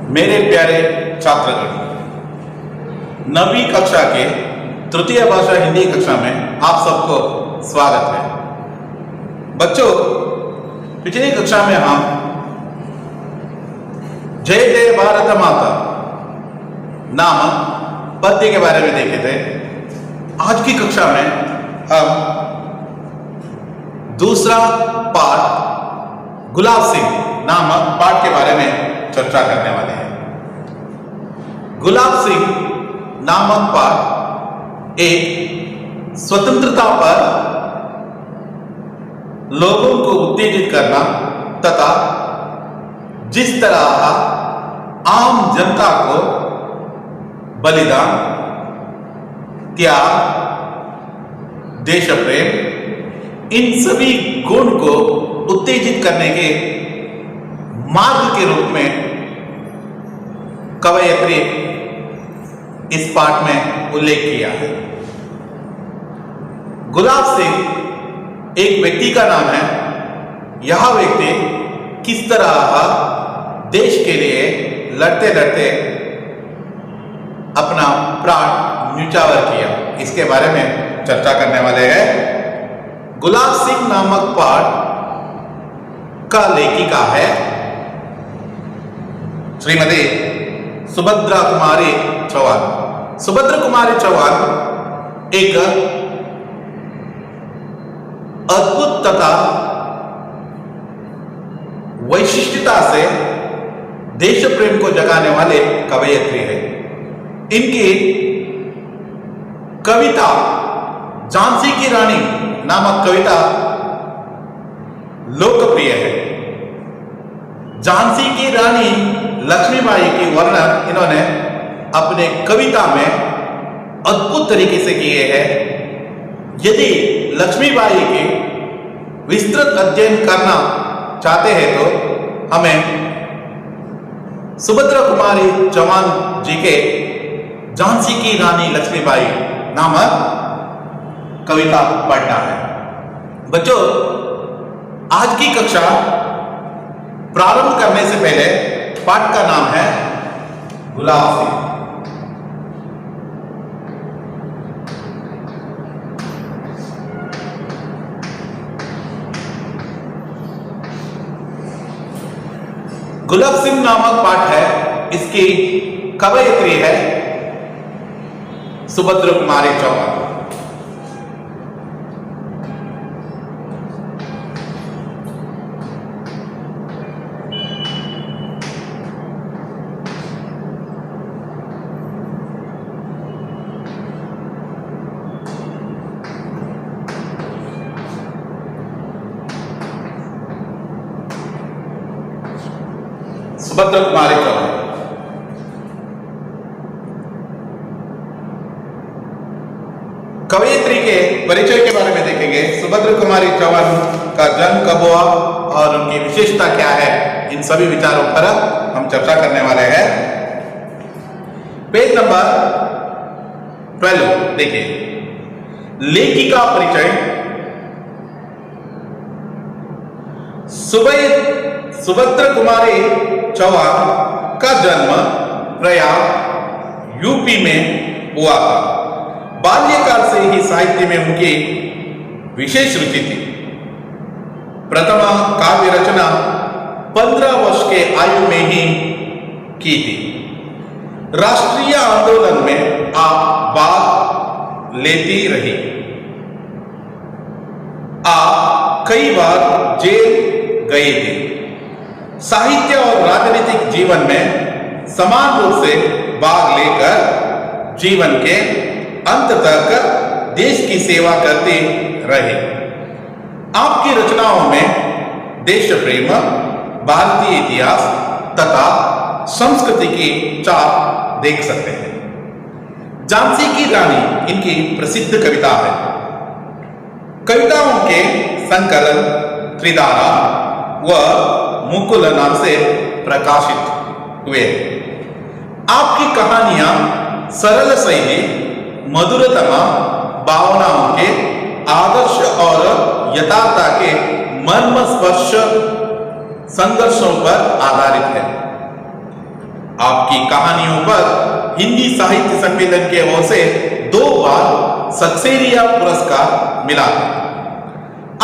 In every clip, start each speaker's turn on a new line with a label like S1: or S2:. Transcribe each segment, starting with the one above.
S1: मेरे प्यारे छात्रगण, 9वीं कक्षा के तृतीय भाषा हिंदी कक्षा में आप सबको स्वागत है। बच्चों, पिछली कक्षा में हम जय जय भारत माता नामक पद्य के बारे में देखे थे। आज की कक्षा में हम दूसरा पाठ गुलाब सिंह नामक पाठ के बारे में चर्चा करने वाले हैं। गुलाब सिंह नामक पाठ एक स्वतंत्रता पर लोगों को उत्तेजित करना तथा जिस तरह आम जनता को बलिदान, त्याग, देश प्रेम, इन सभी गुण को उत्तेजित करने के मार्ग के रूप में कवयित्री इस पाठ में उल्लेख किया है। गुलाब सिंह एक व्यक्ति का नाम है। यह व्यक्ति किस तरह देश के लिए लड़ते लड़ते अपना प्राण न्यौछावर किया, इसके बारे में चर्चा करने वाले हैं। गुलाब सिंह नामक पाठ का लेखिका है श्रीमती सुभद्रा कुमारी चौहान। सुभद्रा कुमारी चौहान एक अद्भुत तथा वैशिष्ट्यता से देश प्रेम को जगाने वाले कवयित्री है। इनकी कविता झांसी की रानी नामक कविता लोकप्रिय है। झांसी की रानी लक्ष्मीबाई की वर्णन इन्होंने अपने कविता में अद्भुत तरीके से किए हैं। यदि लक्ष्मीबाई की विस्तृत अध्ययन करना चाहते हैं तो हमें सुभद्रा कुमारी चौहान जी के झांसी की रानी लक्ष्मीबाई नामक कविता पढ़ना है। बच्चों, आज की कक्षा प्रारंभ करने से पहले पाठ का नाम है गुलाब सिंह। गुलाब सिंह नामक पाठ है। इसकी कवयित्री है सुभद्रा कुमारी चौहान। सुभद्रा कुमारी चौहान कवयित्री के परिचय के बारे में देखेंगे। सुभद्रा कुमारी चौहान का जन्म कब हुआ और उनकी विशेषता क्या है, इन सभी विचारों पर हम चर्चा करने वाले हैं। पेज नंबर 12 देखिए। लेखिका परिचय। सुभद्रा कुमारी चौहान का जन्म प्रयाग यूपी में हुआ था। बाल्यकाल से ही साहित्य में उनकी विशेष रुचि थी। प्रथम काव्य रचना 15 वर्ष के आयु में ही की थी। राष्ट्रीय आंदोलन में आप भाग लेती रही। आप कई बार जेल गए थे। साहित्य और राजनीतिक जीवन में समान रूप से भाग लेकर जीवन के अंत तक देश की सेवा करते रहे। आपकी रचनाओं में देश प्रेम, भारतीय इतिहास तथा संस्कृति की छाप देख सकते हैं। झांसी की रानी इनकी प्रसिद्ध कविता है। कविताओं के संकलन त्रिधारा व मुकुल नाम से प्रकाशित हुए। आपकी कहानियां सरल शैली, मधुरतमा भावनाओं के आदर्श और यथार्थता के मर्म स्पर्श संघर्षों पर आधारित है। आपकी कहानियों पर हिंदी साहित्य सम्मेलन के ओर से 2 बार सक्सेरिया पुरस्कार मिला।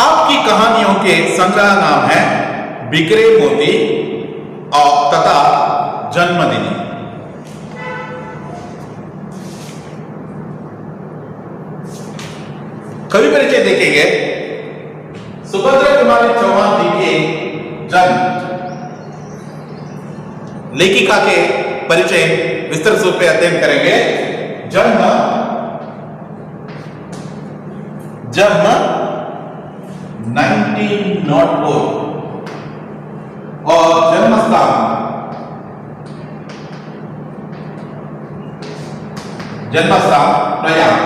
S1: आपकी कहानियों के संग्रह नाम है बिखरे मोती और तथा जन्मदिनी। कवि परिचय देखेंगे। सुभद्रा कुमारी चौहान जी के जन्म, लेखिका के परिचय विस्तृत रूप में अध्ययन करेंगे। जन्म 1904 और जन्मस्थान प्रयाग।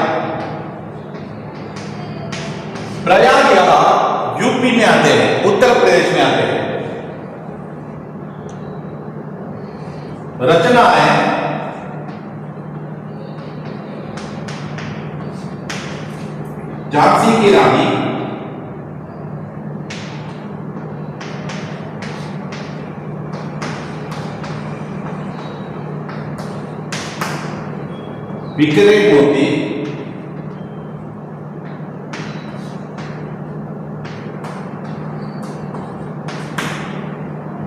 S1: प्रयाग यहां यूपी में आते हैं, उत्तर प्रदेश में आते हैं। रचना है झांसी की रानी, बिखरे मोती,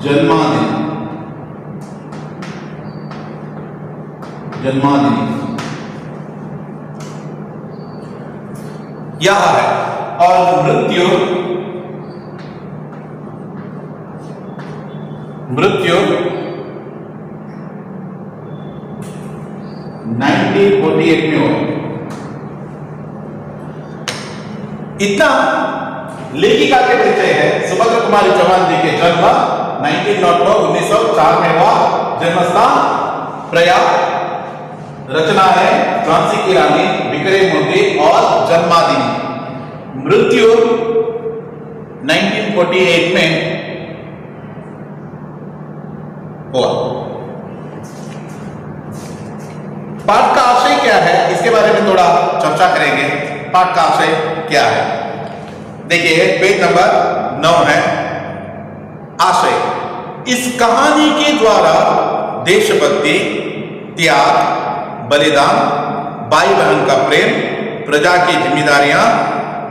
S1: जन्मादिनी यह है। और मृत्यु 1948 में हुई। इतना लेखिका के परिचय है। सुभद्रा कुमारी चौहान जी के जन्म 1904 में हुआ, जन्मस्थान प्रयाग, रचना है झांसी की रानी, बिखरे मोती और जन्मादिनी। मृत्यु 1948 में हुआ। पाठ का आशय क्या है, इसके बारे में थोड़ा चर्चा करेंगे। पाठ का आशय क्या है, देखिए पेज नंबर 9 है। आशय: इस कहानी के द्वारा देशभक्ति, त्याग, बलिदान, भाई बहन का प्रेम, प्रजा की जिम्मेदारियां,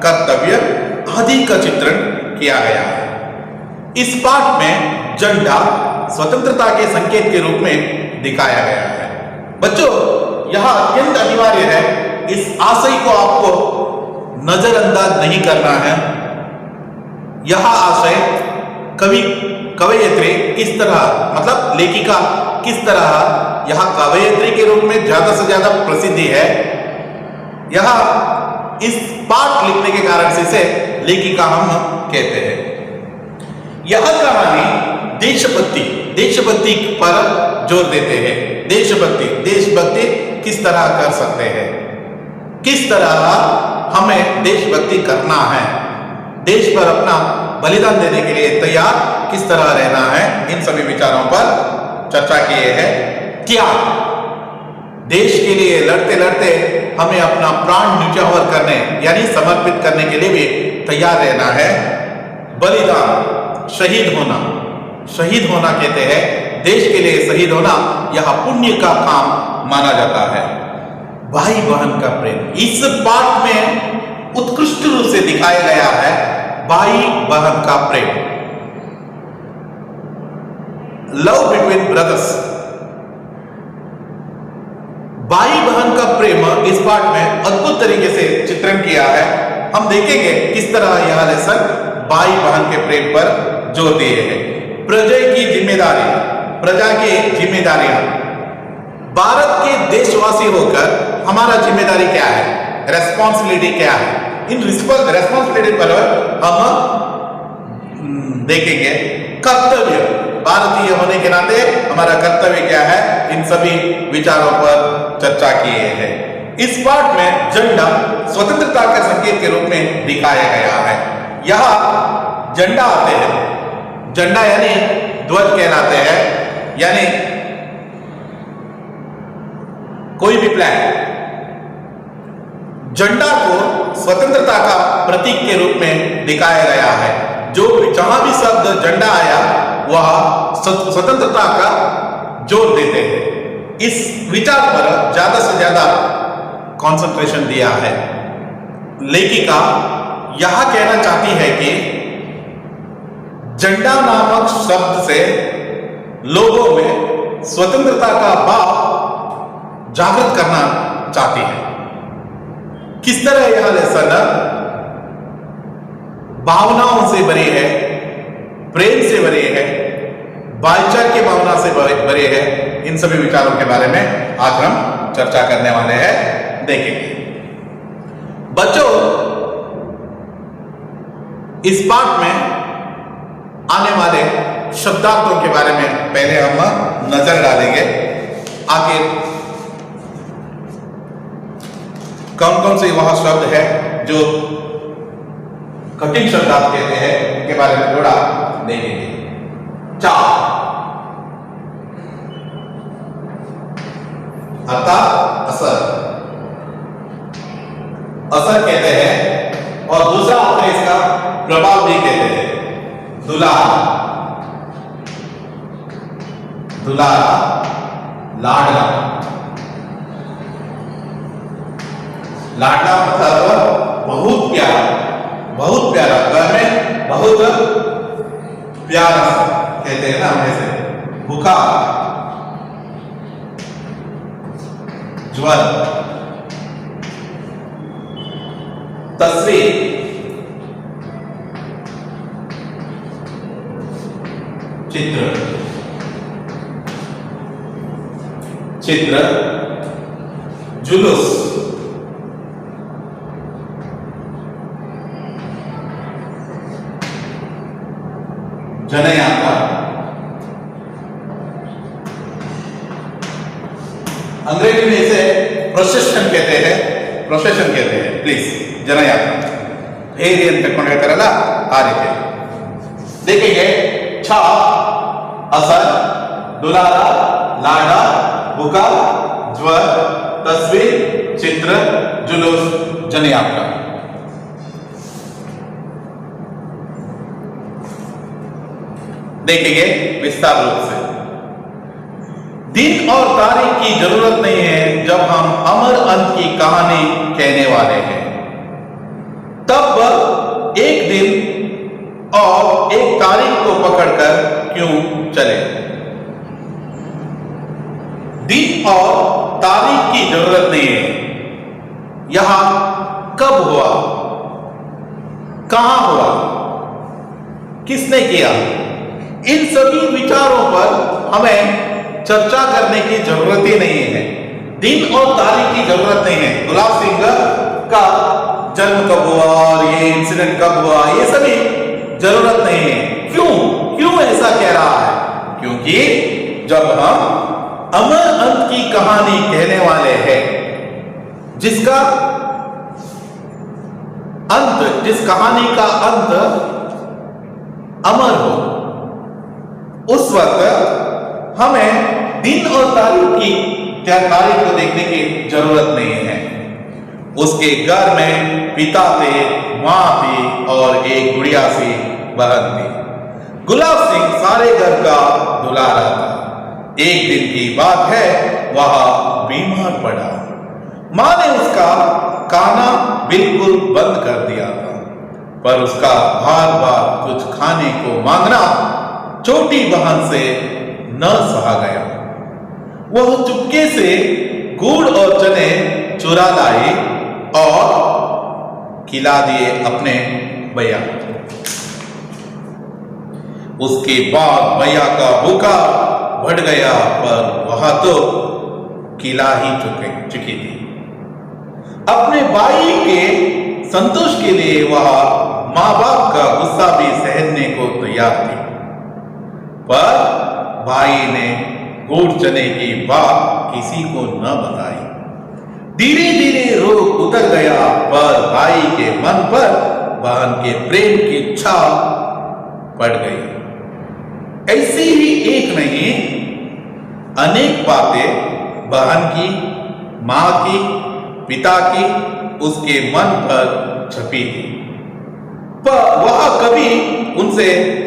S1: कर्तव्य आदि का चित्रण किया गया है। इस पाठ में झंडा स्वतंत्रता के संकेत के रूप में दिखाया गया है। बच्चों, यह अत्यंत अनिवार्य है। इस आशय को आपको नजरअंदाज नहीं करना है। यह आशय कवयित्री किस तरह, मतलब लेखिका किस तरह यह कवयित्री के रूप में ज्यादा से ज्यादा प्रसिद्धि है, यह इस पाठ लिखने के कारण से इसे लेखिका हम कहते हैं। यह कहानी देशभक्ति पर जोर देते हैं। देशभक्ति किस तरह कर सकते हैं, किस तरह हमें देशभक्ति करना है, देश पर अपना बलिदान देने के लिए तैयार किस तरह रहना है, इन सभी विचारों पर चर्चा किए हैं। त्याग, देश के लिए लड़ते लड़ते हमें अपना प्राण न्यौछावर करने यानी समर्पित करने के लिए भी तैयार रहना है। बलिदान, शहीद होना कहते हैं। देश के लिए शहीद होना यह पुण्य का काम माना जाता है। भाई बहन का प्रेम इस पाठ में उत्कृष्ट रूप से दिखाया गया है। भाई बहन का प्रेम, लव बिटवीन ब्रदर्स, भाई बहन का प्रेम इस पाठ में अद्भुत तरीके से चित्रण किया है। हम देखेंगे किस तरह यह लेसन भाई बहन के प्रेम पर जोर दिए हैं। प्रजा की जिम्मेदारियां, भारत के देशवासी होकर हमारा जिम्मेदारी क्या है, रेस्पॉन्सिबिलिटी क्या है, इन रेस्पॉन्सिबिलिटी पर हम देखेंगे। कर्तव्य, भारतीय होने के नाते हमारा कर्तव्य क्या है, इन सभी विचारों पर चर्चा किए हैं। इस पाठ में झंडा स्वतंत्रता के संकेत के रूप में दिखाया गया है। यह झंडा आते हैं, झंडा यानी ध्वज कहलाते हैं, यानी कोई भी फ्लैग। झंडा को स्वतंत्रता का प्रतीक के रूप में दिखाया गया है। जहां भी शब्द झंडा आया वह स्वतंत्रता का जोर देते हैं, इस विचार पर ज्यादा से ज्यादा कंसंट्रेशन दिया है। लेखिका यह कहना चाहती है कि झंडा नामक शब्द से लोगों में स्वतंत्रता का भाव जागृत करना चाहती है। किस तरह यह लेसन भावनाओं से भरी है, प्रेम से भरी है, भाईचारे की भावना से भरे है, इन सभी विचारों के बारे में आज हम चर्चा करने वाले हैं। देखेंगे बच्चों, इस पाठ में आने वाले शब्दार्थों के बारे में पहले हम नजर डालेंगे। आखिर कौन कौन से वह शब्द है जो कठिन शब्दार्थ कहते हैं, उनके बारे में थोड़ा देखेंगे। चार अर्थात असर, असर कहते हैं, और दूसरा अर्थ है इसका प्रभाव भी कहते हैं। दुलार, दुलारा, लाडला, लाडला मतलब बहुत प्यारा, बहुत प्यारा, घर में बहुत प्यारा कहते हैं ना हमें से। भूखा, ज्वर, तस्वीर, चित्र, चित्र, जुलूस, जनयात्रा, अंग्रेजी में इसे प्रोसेशन कहते हैं, प्रोसेशन कहते हैं। प्लीज जनयात्रा ಹೇಗೆ ಅಂತ ಕರ್ಕೊಂಡು ಹೇಳ್ತಾರಲ್ಲ ಆ ರೀತಿ देखेंगे। छा असर, दुलारा, लाडा, भूखा, ज्वर, तस्वीर, चित्र, जुलूस, जनयात्रा। देखेंगे विस्तार रूप से। दिन और तारीख की जरूरत नहीं है जब हम अमर अंत की कहानी कहने वाले हैं। तब एक दिन और एक तारीख को पकड़कर क्यों चले। दिन और तारीख की जरूरत नहीं है। यहां कब हुआ, कहां हुआ, किसने किया, इन सभी विचारों पर हमें चर्चा करने की जरूरत ही नहीं है। दिन और तारीख की जरूरत नहीं है। गुलाब सिंह का जन्म कब हुआ और ये इंसिडेंट कब हुआ, ये सभी जरूरत नहीं है। क्यों क्यों ऐसा कह रहा है? क्योंकि जब हम अमर अंत की कहानी कहने वाले हैं, जिसका अंत, जिस कहानी का अंत अमर हो, उस वक्त हमें दिन और तारीख को देखने की जरूरत नहीं है। उसके घर में पिता थे, मां थी और एक गुड़िया सी बहन थी। गुलाब सिंह सारे घर का दुलारा था। एक दिन की बात है, वह बीमार पड़ा। मां ने उसका खाना बिल्कुल बंद कर दिया था, पर उसका बार बार कुछ खाने को मांगना छोटी बहन से न सहा गया। वह चुपके से गुड़ और चने चुरा लाई और खिला दिए अपने भैया को। उसके बाद भैया का भूखा बढ़ गया, पर वह तो खिला ही चुकी थी। अपने भाई के संतोष के लिए वह मां बाप का गुस्सा भी सहने को तैयार थी। पर भाई ने गुड़ चने की बात किसी को न बताई। धीरे धीरे रोग उतर गया, पर भाई के मन पर बहन के प्रेम की छाप पड़ गई। ऐसी ही एक नहीं, अनेक बातें बहन की, मां की, पिता की उसके मन पर छपी थी। पर वह कभी उनसे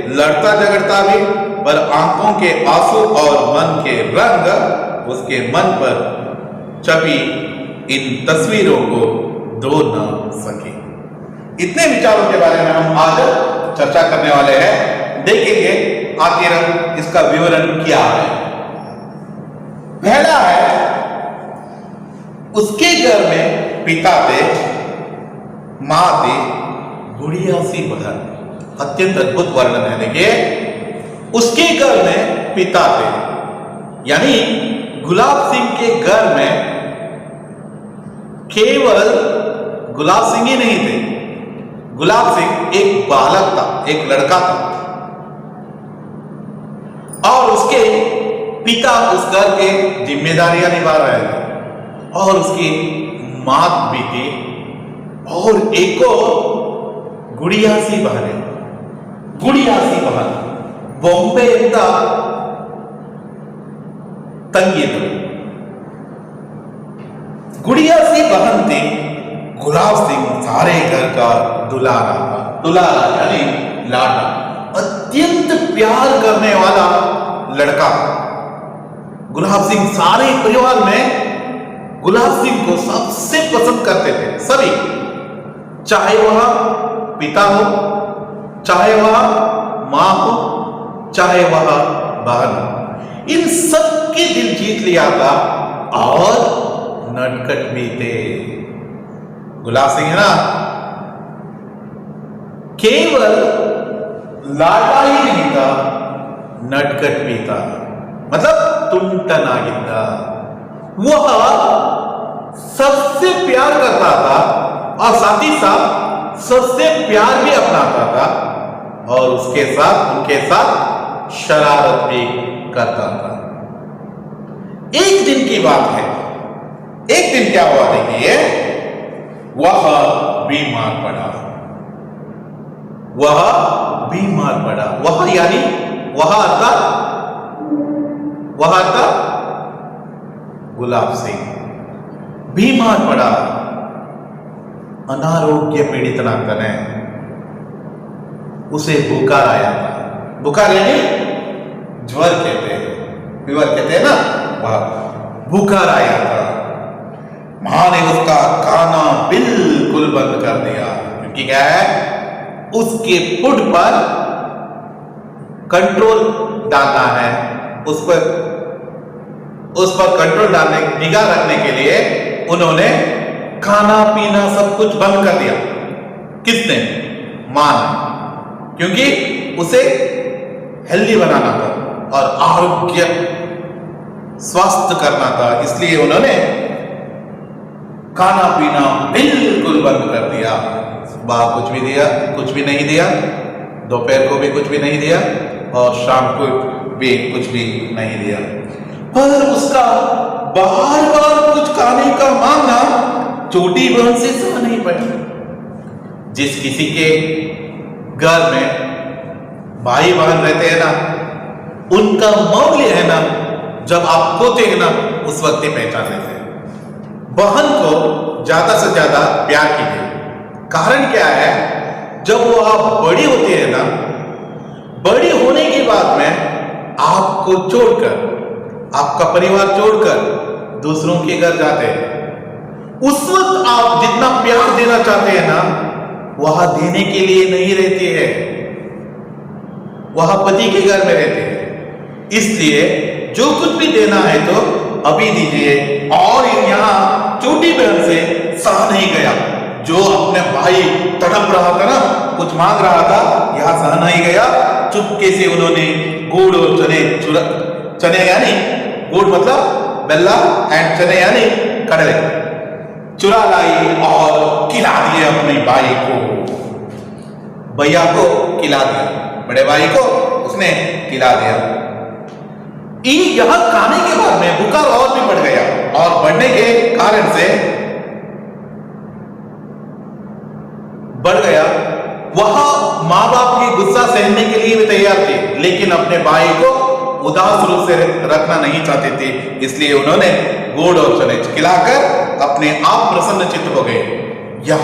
S1: लड़ता झगड़ता भी, पर आंखों के आंसू और मन के रंग उसके मन पर छपी इन तस्वीरों को धो न सके। इतने विचारों के बारे में हम आज चर्चा करने वाले हैं। देखेंगे आखिर इसका विवरण क्या है। पहला है, उसके घर में पिता थे, मां थी, गुड़िया सी बहन। अत्यंत अद्भुत वर्णन है। देखिए, उसके घर में पिता थे, यानी गुलाब सिंह के घर में केवल गुलाब सिंह ही नहीं थे। गुलाब सिंह एक बालक था, एक लड़का था, और उसके पिता उस घर के जिम्मेदारियां निभा रहे थे, और उसकी मां भी थी, और एक और गुड़िया सी बहन है। गुड़िया सी बहन बॉम्बे ತಂಗಿ गुड़िया सी बहन थी। गुलाब सिंह सारे घर का दुलारा था। दुलारा यानी लाडला, अत्यंत प्यार करने वाला लड़का। गुलाब सिंह सारे परिवार में गुलाब सिंह को सबसे पसंद करते थे सभी, चाहे वह पिता हो, चाहे वह मां हो, चाहे वह बहन हो। इन सब के दिल जीत लिया था, और नटखट भी थे। गुलाब सिंह ना केवल लाडला ही नहीं था, नटखट भी था, मतलब ತುಂಟನಾಗಿದ್ದ। वह सबसे प्यार करता था, और साथ ही साथ सबसे प्यार भी अपनाता था, और उसके साथ उनके साथ शरारत भी करता था। एक दिन की बात है। एक दिन क्या हुआ, देखिए, वह बीमार पड़ा। वह बीमार पड़ा। वह यानी वह था गुलाब सिंह बीमार पड़ा। अनारोग्य पीड़ितನಾಗ್ತಾನೆ। उसे बुखार आया था। बुखार यानी ज्वर कहते हैं, फीवर कहते हैं ना, वह बुखार आया था। मां ने उसका खाना बिल्कुल बंद कर दिया, क्योंकि क्या है, उसके फूड पर कंट्रोल डालना है। उस पर कंट्रोल डालने, निगाह रखने के लिए उन्होंने खाना पीना सब कुछ बंद कर दिया। किसने? मां ने, क्योंकि उसे हेल्दी बनाना था और आरोग्य स्वस्थ करना था, इसलिए उन्होंने खाना पीना बिल्कुल बंद कर दिया। सुबह कुछ भी नहीं दिया, दोपहर को भी कुछ भी नहीं दिया, और शाम को भी कुछ भी नहीं दिया। पर उसका बार बार कुछ खाने का मांगना छोटी बहन से सह नहीं पाई। जिस किसी के घर में भाई बहन रहते हैं ना, उनका मौल्य है ना, जब आप खोते हैं ना, उस वक्त ही पहचान लेते हैं। बहन को ज्यादा से ज्यादा प्यार कीजिए। कारण क्या है, जब वो आप बड़ी होती है ना, बड़ी होने के बाद में आपको छोड़कर, आपका परिवार छोड़कर दूसरों के घर जाते हैं, उस वक्त आप जितना प्यार देना चाहते हैं ना, वह देने के लिए नहीं रहती है, वह पति के घर में रहते हैं। इसलिए जो कुछ भी देना है तो अभी दीजिए। और यहाँ छोटी बहन से सह नहीं गया। जो अपने भाई तड़प रहा था ना, कुछ मांग रहा था, यहां सह नहीं गया। चुपके से उन्होंने गुड़ और चने यानी गुड़ मतलब बेल्ला एंड चने यानी कड़वे चुरा लाई और खिला दिए अपने भाई को। भैया को खिला दिया, बड़े भाई को उसने खिला दिया। यह खाने के बाद में बुखार और भी बढ़ गया, और बढ़ने के कारण से बढ़ गया। वह मां बाप की गुस्सा सहने के लिए भी तैयार थे, लेकिन अपने भाई को उदास रूप से रखना नहीं चाहते थे, इसलिए उन्होंने गुड़ और चने खिलाकर अपने आप प्रसन्न चित्त हो गए। यह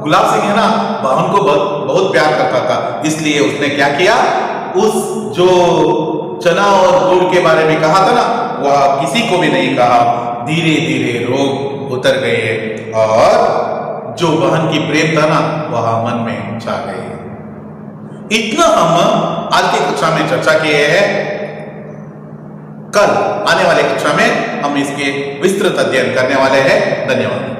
S1: गुलाब सिंह है ना, बहन को बहुत प्यार करता था, इसलिए उसने क्या किया, उस जो चना और गुड़ के बारे में कहा था ना, वह किसी को भी नहीं कहा। धीरे धीरे रोग उतर गए और जो बहन की प्रेम था ना, वह मन में छा गए। इतना हम आज की कक्षा में चर्चा किए हैं। कल आने वाले कक्षा में हम इसके विस्तृत अध्ययन करने वाले हैं। धन्यवाद।